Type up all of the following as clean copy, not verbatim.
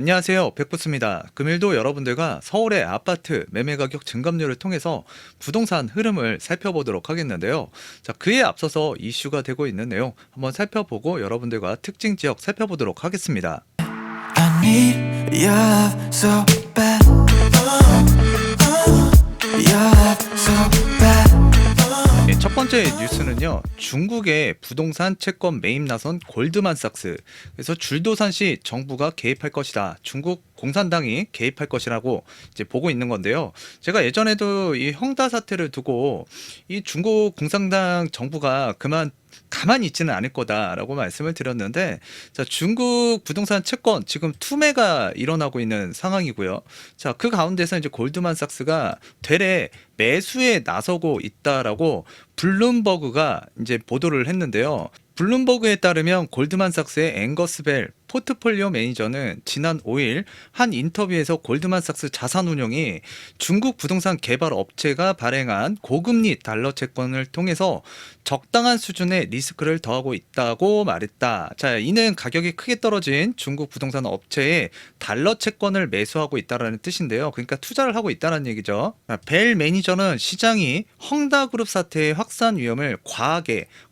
안녕하세요. 백부스입니다. 금일도 여러분들과 서울의 아파트 매매 가격 증감률을 통해서 부동산 흐름을 살펴보도록 하겠는데요. 자, 그에 앞서서 이슈가 되고 있는 내용 한번 살펴보고 여러분들과 특징 지역 살펴보도록 하겠습니다. I need your love so bad. Your love so bad. 네, 첫 번째 뉴스는요. 중국의 부동산 채권 매입 나선 골드만삭스. 그래서 줄도산시 정부가 개입할 것이다. 중국 공산당이 개입할 것이라고 이제 보고 있는 건데요. 제가 예전에도 이 헝다 사태를 두고 이 중국 공산당 정부가 가만히 있지는 않을 거다라고 말씀을 드렸는데, 자, 중국 부동산 채권 지금 투매가 일어나고 있는 상황이고요. 자, 그 가운데서 이제 골드만삭스가 되레 매수에 나서고 있다라고 블룸버그가 이제 보도를 했는데요. 블룸버그에 따르면 골드만삭스의 앵거스 벨 포트폴리오 매니저는 지난 5일 한 인터뷰에서 골드만삭스 자산운용이 중국 부동산 개발 업체가 발행한 고금리 달러 채권을 통해서 적당한 수준의 리스크를 더하고 있다고 말했다. 자, 이는 가격이 크게 떨어진 중국 부동산 업체에 달러 채권을 매수하고 있다라는 뜻인데요. 그러니까 투자를 하고 있다는 얘기죠. 벨 매니저는 시장이 헝다그룹 사태의 확산 위험을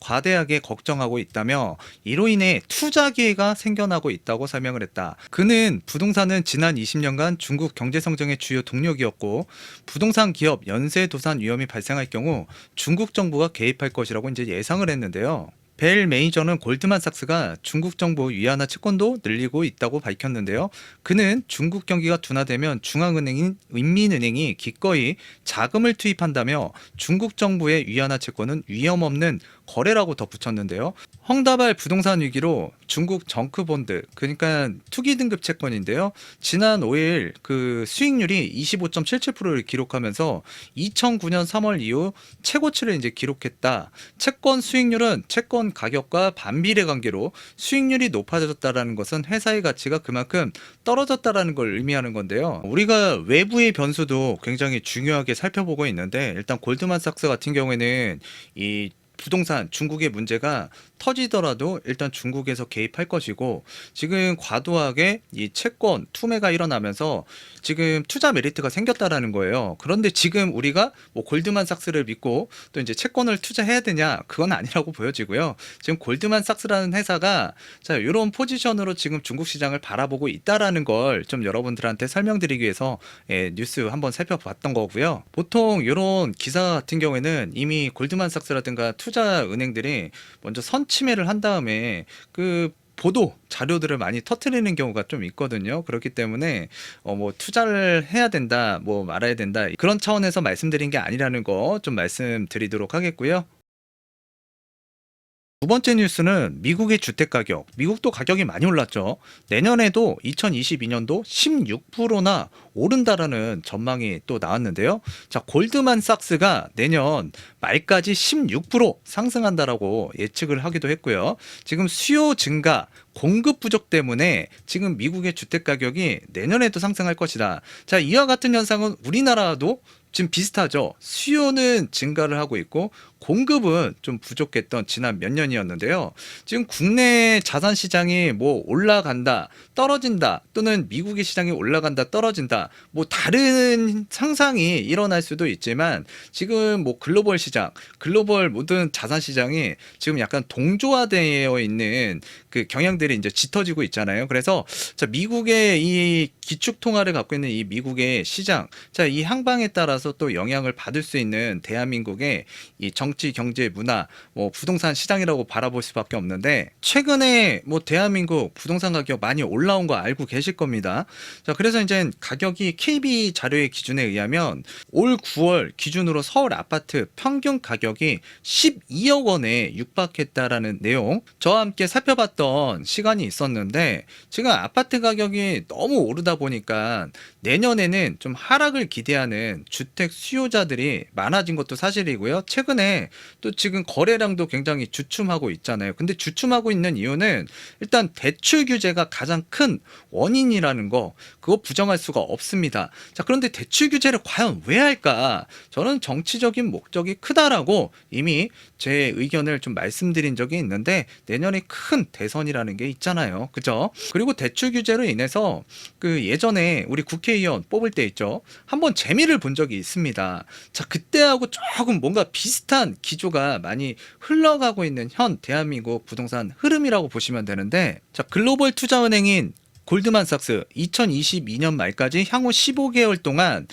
과대하게 걱정하고 있다며 이로 인해 투자 기회가 생겨나고 있다고 설명을 했다. 그는 부동산은 지난 20년간 중국 경제 성장의 주요 동력이었고 부동산 기업 연쇄 도산 위험이 발생할 경우 중국 정부가 개입할 것이라고 이제 예상을 했는데요. 벨 매니저는 골드만삭스가 중국 정부 위안화 채권도 늘리고 있다고 밝혔는데요. 그는 중국 경기가 둔화되면 중앙은행인 인민은행이 기꺼이 자금을 투입한다며 중국 정부의 위안화 채권은 위험 없는 거래라고 덧붙였는데요. 헝다발 부동산 위기로 중국 정크본드, 그러니까 투기 등급 채권인데요. 지난 5일 그 수익률이 25.77%를 기록하면서 2009년 3월 이후 최고치를 이제 기록했다. 채권 수익률은 채권 가격과 반비례 관계로 수익률이 높아졌다라는 것은 회사의 가치가 그만큼 떨어졌다라는 걸 의미하는 건데요. 우리가 외부의 변수도 굉장히 중요하게 살펴보고 있는데, 일단 골드만삭스 같은 경우에는 이 부동산 중국의 문제가 터지더라도 일단 중국에서 개입할 것이고, 지금 과도하게 이 채권 투매가 일어나면서 지금 투자 메리트가 생겼다라는 거예요. 그런데 지금 우리가 뭐 골드만삭스를 믿고 또 이제 채권을 투자해야 되냐, 그건 아니라고 보여지고요. 지금 골드만삭스라는 회사가 자, 이런 포지션으로 지금 중국 시장을 바라보고 있다라는 걸 좀 여러분들한테 설명드리기 위해서 뉴스 한번 살펴봤던 거고요. 보통 이런 기사 같은 경우에는 이미 골드만삭스라든가 투자 은행들이 먼저 선침해를 한 다음에 그 보도 자료들을 많이 터트리는 경우가 좀 있거든요. 그렇기 때문에 뭐 투자를 해야 된다, 뭐 말아야 된다, 그런 차원에서 말씀드린 게 아니라는 거 좀 말씀드리도록 하겠고요. 두 번째 뉴스는 미국의 주택 가격. 미국도 가격이 많이 올랐죠. 내년에도 2022년도 16%나 오른다라는 전망이 또 나왔는데요. 자, 골드만삭스가 내년 말까지 16% 상승한다라고 예측을 하기도 했고요. 지금 수요 증가, 공급 부족 때문에 지금 미국의 주택 가격이 내년에도 상승할 것이다. 자, 이와 같은 현상은 우리나라도 지금 비슷하죠. 수요는 증가를 하고 있고 공급은 좀 부족했던 지난 몇 년이었는데요. 지금 국내 자산 시장이 뭐 올라간다, 떨어진다, 또는 미국의 시장이 올라간다, 떨어진다, 뭐 다른 상상이 일어날 수도 있지만 지금 뭐 글로벌 시장, 글로벌 모든 자산 시장이 지금 약간 동조화되어 있는 그 경향들이 이제 짙어지고 있잖아요. 그래서 자, 미국의 이 기축 통화를 갖고 있는 이 미국의 시장, 자, 이 향방에 따라서 또 영향을 받을 수 있는 대한민국의 이 정치, 경제, 문화, 뭐 부동산 시장이라고 바라볼 수밖에 없는데, 최근에 뭐 대한민국 부동산 가격 많이 올라온 거 알고 계실 겁니다. 자, 그래서 이제 가격이 KB 자료의 기준에 의하면 올 9월 기준으로 서울 아파트 평균 가격이 12억 원에 육박했다라는 내용, 저와 함께 살펴봤던 시간이 있었는데, 지금 아파트 가격이 너무 오르다 보니까 내년에는 좀 하락을 기대하는 주택 수요자들이 많아진 것도 사실이고요. 최근에 때문에 또 지금 거래량도 굉장히 주춤하고 있잖아요. 근데 주춤하고 있는 이유는 일단 대출 규제가 가장 큰 원인이라는 거, 그거 부정할 수가 없습니다. 자, 그런데 대출 규제를 과연 왜 할까? 저는 정치적인 목적이 크다라고 이미 제 의견을 좀 말씀드린 적이 있는데, 내년에 큰 대선이라는 게 있잖아요. 그죠? 그리고 대출 규제로 인해서 그 예전에 우리 국회의원 뽑을 때 있죠. 한번 재미를 본 적이 있습니다. 자, 그때하고 조금 뭔가 비슷한 기조가 많이 흘러가고 있는 현 대한민국 부동산 흐름이라고 보시면 되는데, 자, 글로벌 투자은행인 골드만삭스 2022년 말까지 향후 15개월 동안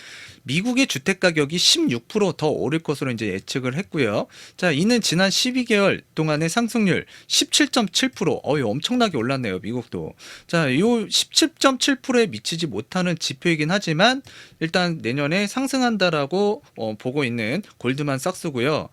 미국의 주택 가격이 16%더 오를 것으로 이제 예측을 했고요. 자, 이는 지난 12개월 동안의 상승률 17.7%, 엄청나게 올랐네요, 미국도. 자, 이 17.7%에 미치지 못하는 지표이긴 하지만 일단 내년에 상승한다라고 보고 있는 골드만삭스고요.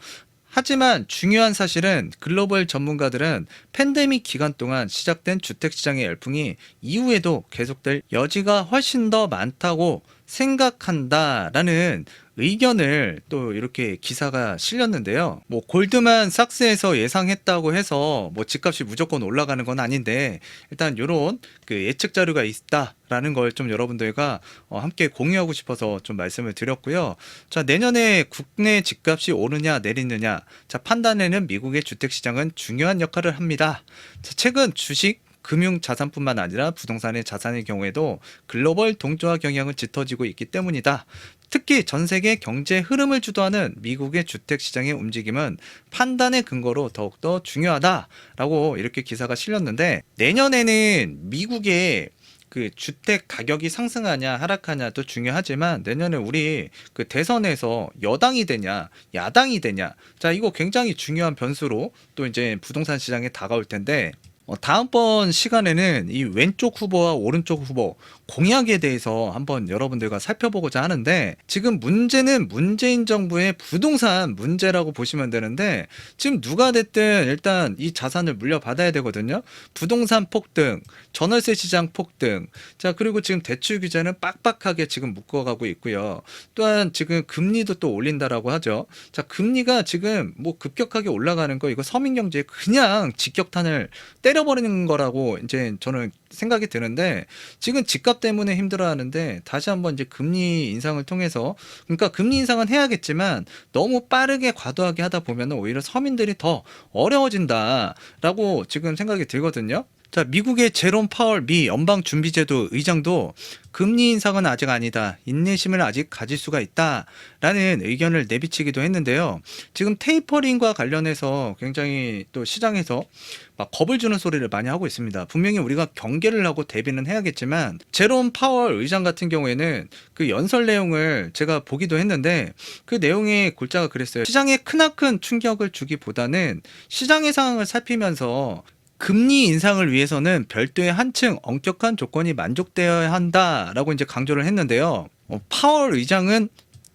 하지만 중요한 사실은 글로벌 전문가들은 팬데믹 기간 동안 시작된 주택시장의 열풍이 이후에도 계속될 여지가 훨씬 더 많다고 생각한다라는 의견을 또 이렇게 기사가 실렸는데요. 뭐 골드만삭스에서 예상했다고 해서 뭐 집값이 무조건 올라가는 건 아닌데, 일단 이런 그 예측 자료가 있다라는 걸 좀 여러분들과 함께 공유하고 싶어서 좀 말씀을 드렸고요. 자, 내년에 국내 집값이 오르냐 내리느냐, 자, 판단에는 미국의 주택시장은 중요한 역할을 합니다. 자, 최근 주식 금융 자산뿐만 아니라 부동산의 자산의 경우에도 글로벌 동조화 경향은 짙어지고 있기 때문이다. 특히 전 세계 경제 흐름을 주도하는 미국의 주택 시장의 움직임은 판단의 근거로 더욱더 중요하다라고 이렇게 기사가 실렸는데, 내년에는 미국의 그 주택 가격이 상승하냐 하락하냐도 중요하지만, 내년에 우리 그 대선에서 여당이 되냐 야당이 되냐, 자, 이거 굉장히 중요한 변수로 또 이제 부동산 시장에 다가올 텐데, 다음번 시간에는 이 왼쪽 후보와 오른쪽 후보 공약에 대해서 한번 여러분들과 살펴보고자 하는데, 지금 문제는 문재인 정부의 부동산 문제라고 보시면 되는데, 지금 누가 됐든 일단 이 자산을 물려받아야 되거든요. 부동산 폭등, 전월세 시장 폭등, 자, 그리고 지금 대출 규제는 빡빡하게 지금 묶어가고 있고요. 또한 지금 금리도 또 올린다라고 하죠. 자, 금리가 지금 뭐 급격하게 올라가는 거, 이거 서민 경제에 그냥 직격탄을 때려버리는 거라고 이제 저는 생각이 드는데, 지금 집값 때문에 힘들어하는데 다시 한번 이제 금리 인상을 통해서, 그러니까 금리 인상은 해야겠지만 너무 빠르게 과도하게 하다 보면 오히려 서민들이 더 어려워진다라고 지금 생각이 들거든요. 자, 미국의 제롬 파월 미 연방준비제도 의장도 금리 인상은 아직 아니다, 인내심을 아직 가질 수가 있다라는 의견을 내비치기도 했는데요. 지금 테이퍼링과 관련해서 굉장히 또 시장에서 막 겁을 주는 소리를 많이 하고 있습니다. 분명히 우리가 경계를 하고 대비는 해야겠지만, 제롬 파월 의장 같은 경우에는 그 연설 내용을 제가 보기도 했는데, 그 내용의 골자가 그랬어요. 시장에 크나큰 충격을 주기보다는 시장의 상황을 살피면서 금리 인상을 위해서는 별도의 한층 엄격한 조건이 만족되어야 한다라고 이제 강조를 했는데요. 파월 의장은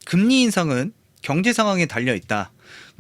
금리 인상은 경제 상황에 달려 있다.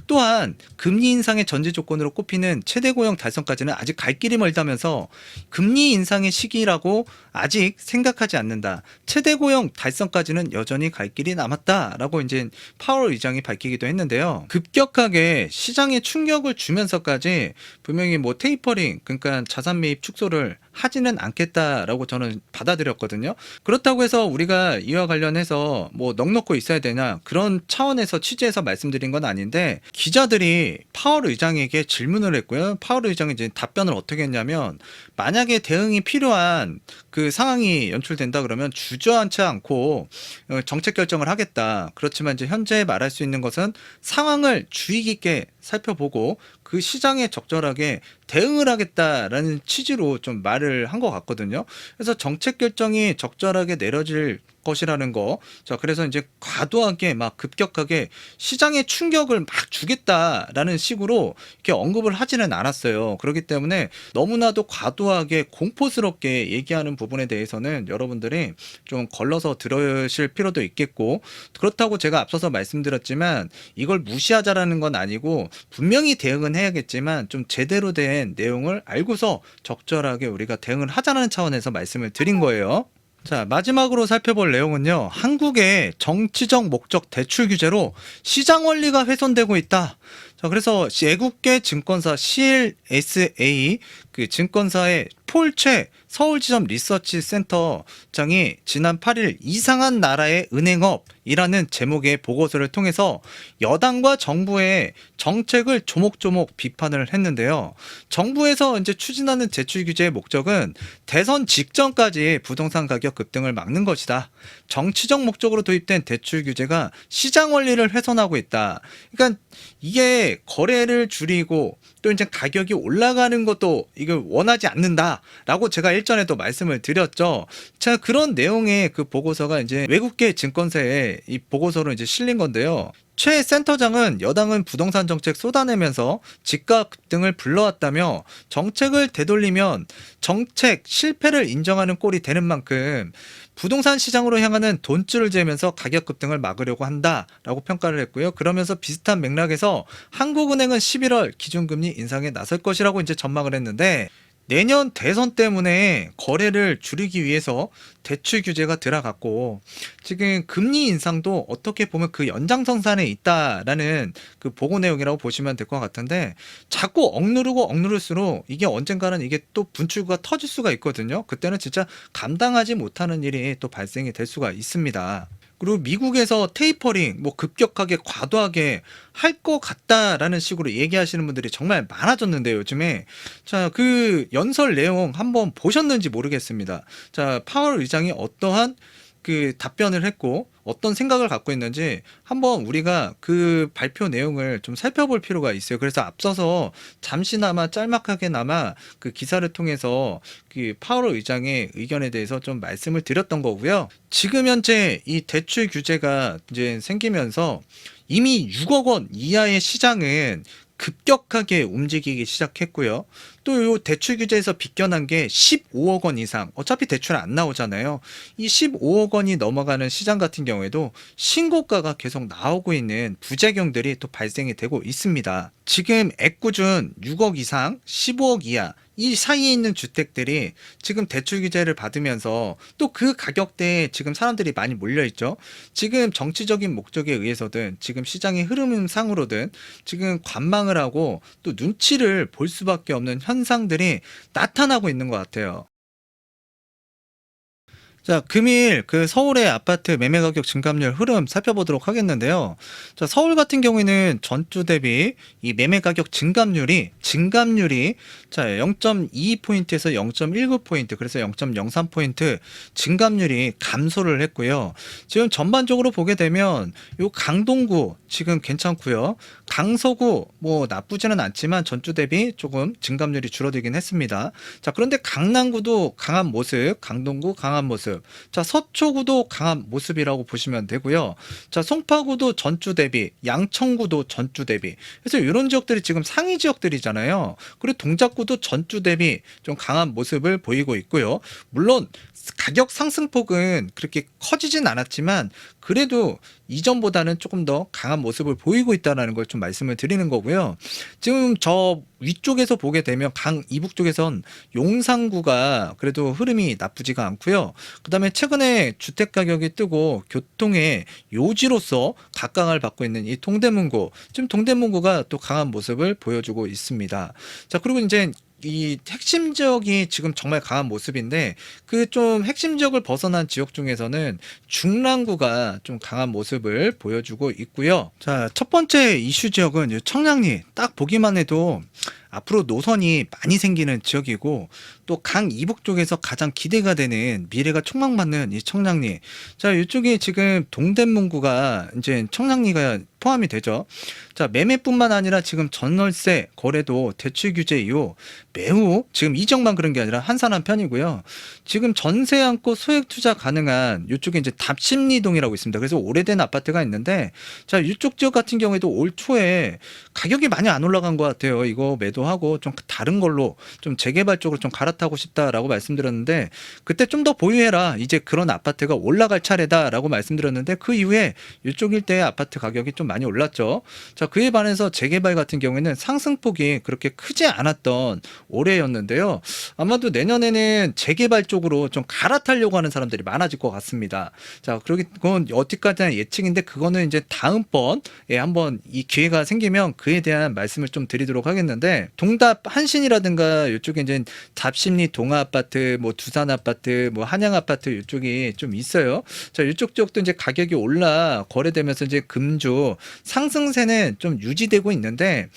또한 금리 인상의 전제 조건으로 꼽히는 최대 고용 달성까지는 아직 갈 길이 멀다면서 금리 인상의 시기라고 아직 생각하지 않는다. 최대 고용 달성까지는 여전히 갈 길이 남았다라고 이제 파월 의장이 밝히기도 했는데요. 급격하게 시장에 충격을 주면서까지 분명히 뭐 테이퍼링, 그러니까 자산 매입 축소를 하지는 않겠다라고 저는 받아들였거든요. 그렇다고 해서 우리가 이와 관련해서 뭐 넉넉고 있어야 되냐, 그런 차원에서 취재해서 말씀드린 건 아닌데, 기자들이 파월 의장에게 질문을 했고요. 파월 의장이 이제 답변을 어떻게 했냐면, 만약에 대응이 필요한 그 상황이 연출된다 그러면 주저앉지 않고 정책 결정을 하겠다. 그렇지만 이제 현재 말할 수 있는 것은 상황을 주의 깊게 살펴보고 그 시장에 적절하게 대응을 하겠다라는 취지로 좀 말을 한 것 같거든요. 그래서 정책 결정이 적절하게 내려질 것이라는 거. 자, 그래서 이제 과도하게 막 급격하게 시장에 충격을 막 주겠다라는 식으로 이렇게 언급을 하지는 않았어요. 그렇기 때문에 너무나도 과도하게 공포스럽게 얘기하는 부분에 대해서는 여러분들이 좀 걸러서 들으실 필요도 있겠고, 그렇다고 제가 앞서서 말씀드렸지만 이걸 무시하자라는 건 아니고, 분명히 대응은 해야겠지만 좀 제대로 된 내용을 알고서 적절하게 우리가 대응을 하자는 차원에서 말씀을 드린 거예요. 자, 마지막으로 살펴볼 내용은요. 한국의 정치적 목적 대출 규제로 시장 원리가 훼손되고 있다. 자, 그래서 외국계 증권사 CLSA 그 증권사의 폴채 서울지점 리서치 센터장이 지난 8일 이상한 나라의 은행업이라는 제목의 보고서를 통해서 여당과 정부의 정책을 조목조목 비판을 했는데요. 정부에서 이제 추진하는 대출 규제의 목적은 대선 직전까지 부동산 가격 급등을 막는 것이다. 정치적 목적으로 도입된 대출 규제가 시장 원리를 훼손하고 있다. 그러니까 이게 거래를 줄이고 또 이제 가격이 올라가는 것도 이걸 원하지 않는다라고 제가 일전에도 말씀을 드렸죠. 자, 그런 내용의 그 보고서가 이제 외국계 증권사에 이 보고서로 이제 실린 건데요. 최 센터장은 여당은 부동산 정책 쏟아내면서 집가 급등을 불러왔다며 정책을 되돌리면 정책 실패를 인정하는 꼴이 되는 만큼 부동산 시장으로 향하는 돈줄을 재면서 가격 급등을 막으려고 한다라고 평가를 했고요. 그러면서 비슷한 맥락에서 한국은행은 11월 기준금리 인상에 나설 것이라고 이제 전망을 했는데 내년 대선 때문에 거래를 줄이기 위해서 대출 규제가 들어갔고 지금 금리 인상도 어떻게 보면 그 연장선상에 있다라는 그 보고 내용이라고 보시면 될 것 같은데 자꾸 억누를수록 이게 언젠가는 이게 또 분출구가 터질 수가 있거든요. 그때는 진짜 감당하지 못하는 일이 또 발생이 될 수가 있습니다. 그리고 미국에서 테이퍼링 뭐 급격하게 과도하게 할 것 같다라는 식으로 얘기하시는 분들이 정말 많아졌는데요, 요즘에. 자, 그 연설 내용 한번 보셨는지 모르겠습니다. 자, 파월 의장이 어떠한 그 답변을 했고 어떤 생각을 갖고 있는지 한번 우리가 그 발표 내용을 좀 살펴볼 필요가 있어요. 그래서 앞서서 잠시나마 짤막하게나마 그 기사를 통해서 그 파월 의장의 의견에 대해서 좀 말씀을 드렸던 거고요. 지금 현재 이 대출 규제가 이제 생기면서 이미 6억 원 이하의 시장은 급격하게 움직이기 시작했고요. 또 요 대출 규제에서 비껴난 게 15억 원 이상, 어차피 대출 안 나오잖아요. 이 15억 원이 넘어가는 시장 같은 경우에도 신고가가 계속 나오고 있는 부작용들이 또 발생이 되고 있습니다. 지금 액구준 6억 이상, 15억 이하 이 사이에 있는 주택들이 지금 대출 규제를 받으면서 또 그 가격대에 지금 사람들이 많이 몰려있죠. 지금 정치적인 목적에 의해서든 지금 시장의 흐름상으로든 지금 관망을 하고 또 눈치를 볼 수밖에 없는 현상들이 나타나고 있는 것 같아요. 자, 금일 그 서울의 아파트 매매 가격 증감률 흐름 살펴보도록 하겠는데요. 자, 서울 같은 경우에는 전주 대비 이 매매 가격 증감률이 자, 0.22포인트에서 0.19포인트, 그래서 0.03포인트 증감률이 감소를 했고요. 지금 전반적으로 보게 되면 요 강동구 지금 괜찮고요. 강서구 뭐 나쁘지는 않지만 전주 대비 조금 증감률이 줄어들긴 했습니다. 자, 그런데 강남구도 강한 모습, 강동구 강한 모습. 자, 서초구도 강한 모습이라고 보시면 되고요. 자, 송파구도 전주 대비, 양천구도 전주 대비. 그래서 이런 지역들이 지금 상위 지역들이잖아요. 그리고 동작구도 전주 대비 좀 강한 모습을 보이고 있고요. 물론 가격 상승폭은 그렇게 커지진 않았지만 그래도 이전보다는 조금 더 강한 모습을 보이고 있다는 걸 좀 말씀을 드리는 거고요. 지금 저 위쪽에서 보게 되면 강 이북 쪽에선 용산구가 그래도 흐름이 나쁘지가 않고요. 그 다음에 최근에 주택 가격이 뜨고 교통의 요지로서 각광을 받고 있는 이 동대문구, 지금 동대문구가 또 강한 모습을 보여주고 있습니다. 자, 그리고 이제 이 핵심 지역이 지금 정말 강한 모습인데 그 좀 핵심 지역을 벗어난 지역 중에서는 중랑구가 좀 강한 모습을 보여주고 있고요. 자, 첫 번째 이슈 지역은 청량리, 딱 보기만 해도 앞으로 노선이 많이 생기는 지역이고 또 강 이북 쪽에서 가장 기대가 되는 미래가 촉망받는 이 청량리. 자, 이쪽이 지금 동대문구가 이제 청량리가 포함이 되죠. 자, 매매뿐만 아니라 지금 전월세 거래도 대출 규제 이후 매우 지금 이 지역만 그런 게 아니라 한산한 편이고요. 지금 전세 안고 소액 투자 가능한 이쪽에 이제 답심리동이라고 있습니다. 그래서 오래된 아파트가 있는데 자, 이쪽 지역 같은 경우에도 올 초에 가격이 많이 안 올라간 것 같아요. 이거 있기도 하고 좀 다른 걸로 좀 재개발 쪽으로 좀 갈아타고 싶다라고 말씀드렸는데 그때 좀 더 보유해라. 이제 그런 아파트가 올라갈 차례다라고 말씀드렸는데 그 이후에 이쪽 일대의 아파트 가격이 좀 많이 올랐죠. 자, 그에 반해서 재개발 같은 경우에는 상승폭이 그렇게 크지 않았던 올해였는데요. 아마도 내년에는 재개발 쪽으로 좀 갈아타려고 하는 사람들이 많아질 것 같습니다. 자, 그건 어디까지나 예측인데 그거는 이제 다음번에 한번 이 기회가 생기면 그에 대한 말씀을 좀 드리도록 하겠는데 동답 한신이라든가 이쪽에 이제 답심리 동아 아파트, 뭐 두산 아파트, 뭐 한양 아파트 이쪽이 좀 있어요. 자, 이쪽 쪽도 이제 가격이 올라 거래되면서 이제 금주 상승세는 좀 유지되고 있는데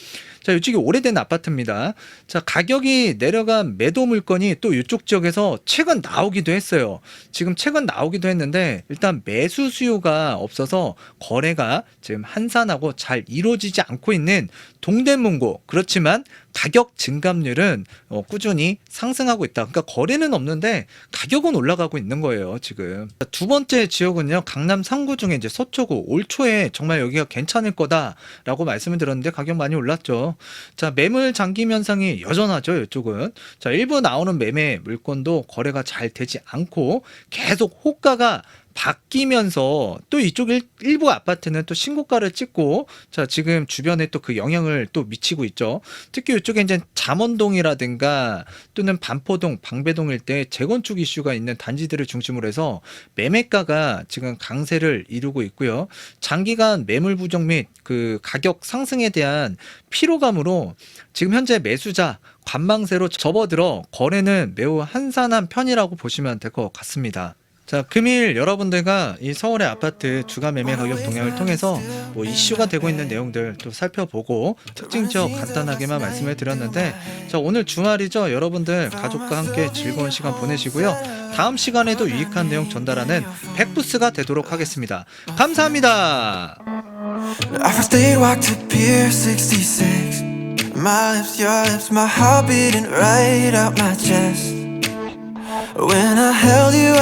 자, 이쪽이 오래된 아파트입니다. 자, 가격이 내려간 매도 물건이 또 이쪽 지역에서 최근 나오기도 했어요. 지금 최근 나오기도 했는데 일단 매수 수요가 없어서 거래가 지금 한산하고 잘 이루어지지 않고 있는 동대문구. 그렇지만 가격 증감률은 꾸준히 상승하고 있다. 그러니까 거래는 없는데 가격은 올라가고 있는 거예요, 지금. 두 번째 지역은요, 강남 3구 중에 이제 서초구. 올 초에 정말 여기가 괜찮을 거다라고 말씀을 드렸는데 가격 많이 올랐죠. 자, 매물 잠김 현상이 여전하죠, 이쪽은. 자, 일부 나오는 매매 물건도 거래가 잘 되지 않고 계속 호가가 바뀌면서 또 이쪽 일부 아파트는 또 신고가를 찍고 자, 지금 주변에 또 그 영향을 또 미치고 있죠. 특히 이쪽에 이제 잠원동이라든가 또는 반포동, 방배동 일대 재건축 이슈가 있는 단지들을 중심으로 해서 매매가가 지금 강세를 이루고 있고요. 장기간 매물 부정 및 그 가격 상승에 대한 피로감으로 지금 현재 매수자 관망세로 접어들어 거래는 매우 한산한 편이라고 보시면 될 것 같습니다. 자, 금일 여러분들과 이 서울의 아파트 주가 매매 가격 동향을 통해서 뭐 이슈가 되고 있는 내용들 또 살펴보고 특징 지역 간단하게만 말씀을 드렸는데 자, 오늘 주말이죠. 여러분들 가족과 함께 즐거운 시간 보내시고요. 다음 시간에도 유익한 내용 전달하는 백부스가 되도록 하겠습니다. 감사합니다. I've stayed walked to Pier 66. My lips, your lips, my heart beating right out my chest. When I held you